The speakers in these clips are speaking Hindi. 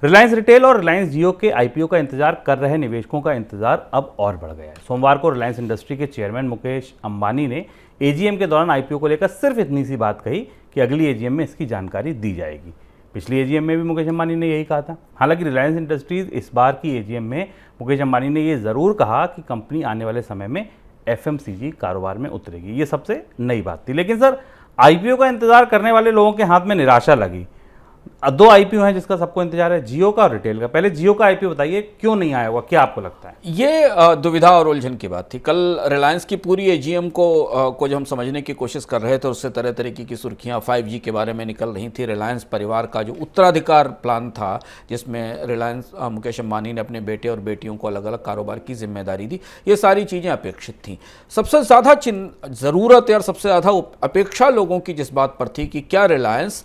रिलायंस रिटेल और रिलायंस जियो के आईपीओ का इंतजार कर रहे निवेशकों का इंतजार अब और बढ़ गया है। सोमवार को रिलायंस इंडस्ट्री के चेयरमैन मुकेश अंबानी ने एजीएम के दौरान आईपीओ को लेकर सिर्फ इतनी सी बात कही कि अगली एजीएम में इसकी जानकारी दी जाएगी। पिछली एजीएम में भी मुकेश अंबानी ने यही कहा था। हालांकि रिलायंस इंडस्ट्रीज इस बार की एजीएम में मुकेश अंबानी ने यह ज़रूर कहा कि कंपनी आने वाले समय में एफएमसीजी कारोबार में उतरेगी। ये सबसे नई बात थी। लेकिन सर, आईपीओ का इंतजार करने वाले लोगों के हाथ में निराशा लगी। दो आईपीओ हैं जिसका सबको इंतजार है, जियो का और रिटेल का। पहले जियो का आईपीओ बताइए, क्यों नहीं आया हुआ, क्या आपको लगता है? ये दुविधा और उलझन की बात थी। कल रिलायंस की पूरी एजीएम को जब हम समझने की कोशिश कर रहे थे, उससे तरह तरीके की सुर्खियां 5G के बारे में निकल रही थी। रिलायंस परिवार का जो उत्तराधिकार प्लान था, जिसमें रिलायंस मुकेश अंबानी ने अपने बेटे और बेटियों को अलग अलग कारोबार की जिम्मेदारी दी, ये सारी चीज़ें अपेक्षित थीं। सबसे ज़्यादा ज़रूरत और सबसे ज़्यादा अपेक्षा लोगों की जिस बात पर थी कि क्या रिलायंस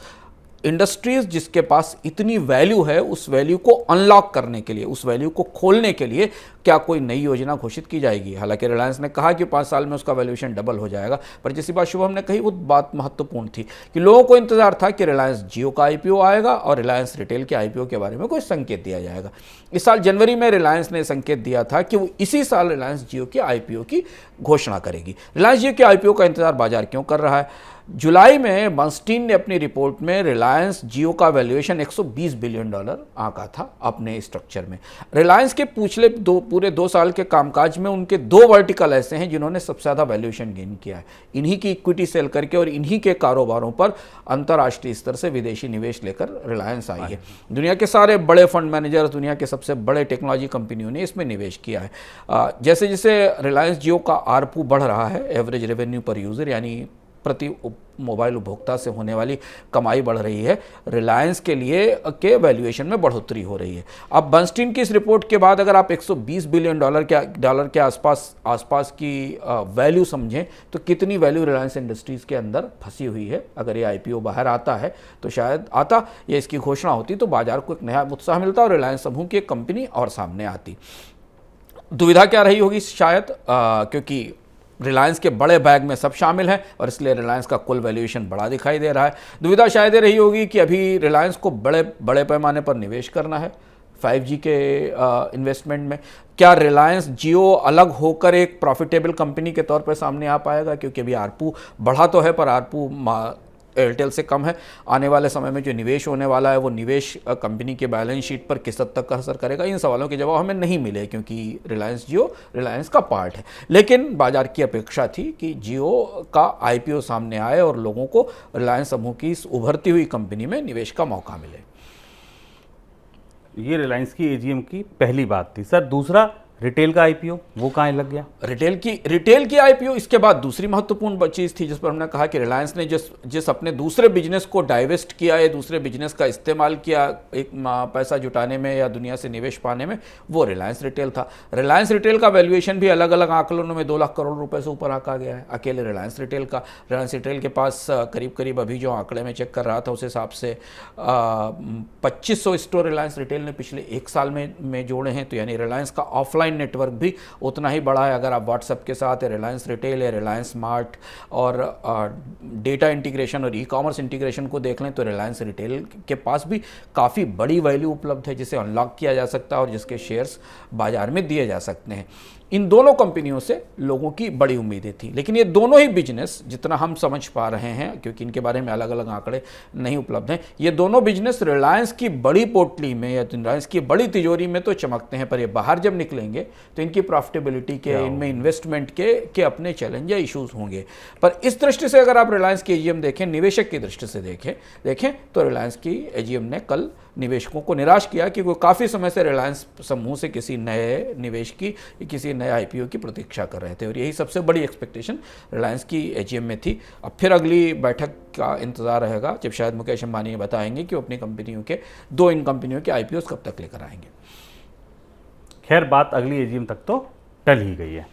इंडस्ट्रीज जिसके पास इतनी वैल्यू है, उस वैल्यू को अनलॉक करने के लिए, उस वैल्यू को खोलने के लिए क्या कोई नई योजना घोषित की जाएगी। हालांकि रिलायंस ने कहा कि 5 साल में उसका वैल्यूएशन डबल हो जाएगा, पर जैसी बात शुभम ने कही वो बात महत्वपूर्ण थी कि लोगों को इंतजार था कि रिलायंस जियो का आईपीओ आएगा और रिलायंस रिटेल के आईपीओ के बारे में कोई संकेत दिया जाएगा। इस साल जनवरी में रिलायंस ने संकेत दिया था कि वो इसी साल रिलायंस जियो के आईपीओ की घोषणा करेगी। रिलायंस जियो के आईपीओ का इंतजार बाजार क्यों कर रहा है? जुलाई में बर्नस्टीन ने अपनी रिपोर्ट में रिलायंस जियो का वैल्यूएशन $120 बिलियन आंका था अपने स्ट्रक्चर में। रिलायंस के पिछले पूरे 2 साल के कामकाज में उनके 2 वर्टिकल ऐसे हैं जिन्होंने सबसे ज़्यादा वैल्यूएशन गेन किया है। इन्हीं की इक्विटी सेल करके और इन्हीं के कारोबारों पर अंतर्राष्ट्रीय स्तर से विदेशी निवेश लेकर रिलायंस आई है। दुनिया के सारे बड़े फंड मैनेजर, दुनिया के सबसे बड़े टेक्नोलॉजी कंपनियों ने इसमें निवेश किया है। जैसे जैसे रिलायंस जियो का आरपू बढ़ रहा है, एवरेज रेवेन्यू पर यूज़र, यानी प्रति मोबाइल उपभोक्ता से होने वाली कमाई बढ़ रही है, रिलायंस के लिए के वैल्यूएशन में बढ़ोतरी हो रही है। अब बर्नस्टीन की इस रिपोर्ट के बाद अगर आप $120 बिलियन के आसपास की वैल्यू समझें तो कितनी वैल्यू रिलायंस इंडस्ट्रीज़ के अंदर फंसी हुई है। अगर ये आईपीओ बाहर आता है तो शायद आता, या इसकी घोषणा होती तो बाजार को एक नया उत्साह मिलता और रिलायंस समूह की एक कंपनी और सामने आती। दुविधा क्या रही होगी? शायद क्योंकि रिलायंस के बड़े बैग में सब शामिल हैं और इसलिए रिलायंस का कुल वैल्यूएशन बड़ा दिखाई दे रहा है। दुविधा शायद ये रही होगी कि अभी रिलायंस को बड़े पैमाने पर निवेश करना है 5G के इन्वेस्टमेंट में। क्या रिलायंस जियो अलग होकर एक प्रॉफिटेबल कंपनी के तौर पर सामने आ पाएगा? क्योंकि अभी आरपू बढ़ा तो है, पर आरपू एयरटेल से कम है। आने वाले समय में जो निवेश होने वाला है वो निवेश कंपनी के बैलेंस शीट पर किस हद तक का असर करेगा? इन सवालों के जवाब हमें नहीं मिले, क्योंकि रिलायंस जियो रिलायंस का पार्ट है। लेकिन बाजार की अपेक्षा थी कि जियो का आईपीओ सामने आए और लोगों को रिलायंस समूह की इस उभरती हुई कंपनी में निवेश का मौका मिले। ये रिलायंस की एजीएम की पहली बात थी। सर, दूसरा, रिटेल का आईपीओ वो कहाँ लग गया? रिटेल की आईपीओ इसके बाद दूसरी महत्वपूर्ण चीज़ थी जिस पर हमने कहा कि रिलायंस ने जिस अपने दूसरे बिजनेस को डाइवेस्ट किया है, दूसरे बिजनेस का इस्तेमाल किया एक पैसा जुटाने में या दुनिया से निवेश पाने में, वो रिलायंस रिटेल था। रिलायंस रिटेल का वैल्यूएशन भी अलग अलग आकलनों में 2 लाख करोड़ रुपए से ऊपर आंका गया है अकेले रिलायंस रिटेल का। रिलायंस रिटेल के पास करीब अभी जो आंकड़े में चेक कर रहा था उस हिसाब से 2500 स्टोर रिलायंस रिटेल ने पिछले 1 साल में जोड़े हैं। तो यानी रिलायंस का ऑफलाइन नेटवर्क भी उतना ही बड़ा है। अगर आप व्हाट्सएप के साथ रिलायंस रिटेल या रिलायंस स्मार्ट और डेटा इंटीग्रेशन और ई-कॉमर्स इंटीग्रेशन को देख लें तो रिलायंस रिटेल के पास भी काफ़ी बड़ी वैल्यू उपलब्ध है जिसे अनलॉक किया जा सकता है और जिसके शेयर्स बाजार में दिए जा सकते हैं। इन दोनों कंपनियों से लोगों की बड़ी उम्मीदें थी। लेकिन ये दोनों ही बिजनेस, जितना हम समझ पा रहे हैं, क्योंकि इनके बारे में अलग अलग आंकड़े नहीं उपलब्ध हैं, ये दोनों बिजनेस रिलायंस की बड़ी पोटली में या रिलायंस की बड़ी तिजोरी में तो चमकते हैं, पर ये बाहर जब निकलेंगे तो इनकी प्रॉफिटेबिलिटी के, इनमें इन्वेस्टमेंट के अपने चैलेंज या इशूज़ होंगे। पर इस दृष्टि से अगर आप रिलायंस की एजीएम देखें, निवेशक की दृष्टि से देखें तो रिलायंस की एजीएम ने कल निवेशकों को निराश किया, कि वो काफ़ी समय से रिलायंस समूह से किसी नए निवेश की, किसी नए आईपीओ की प्रतीक्षा कर रहे थे और यही सबसे बड़ी एक्सपेक्टेशन रिलायंस की एजीएम में थी। अब फिर अगली बैठक का इंतजार रहेगा जब शायद मुकेश अंबानी बताएंगे कि वो अपनी कंपनियों के इन कंपनियों के आईपीओ कब तक लेकर आएंगे। खैर, बात अगली एजीएम तक तो टल ही गई है।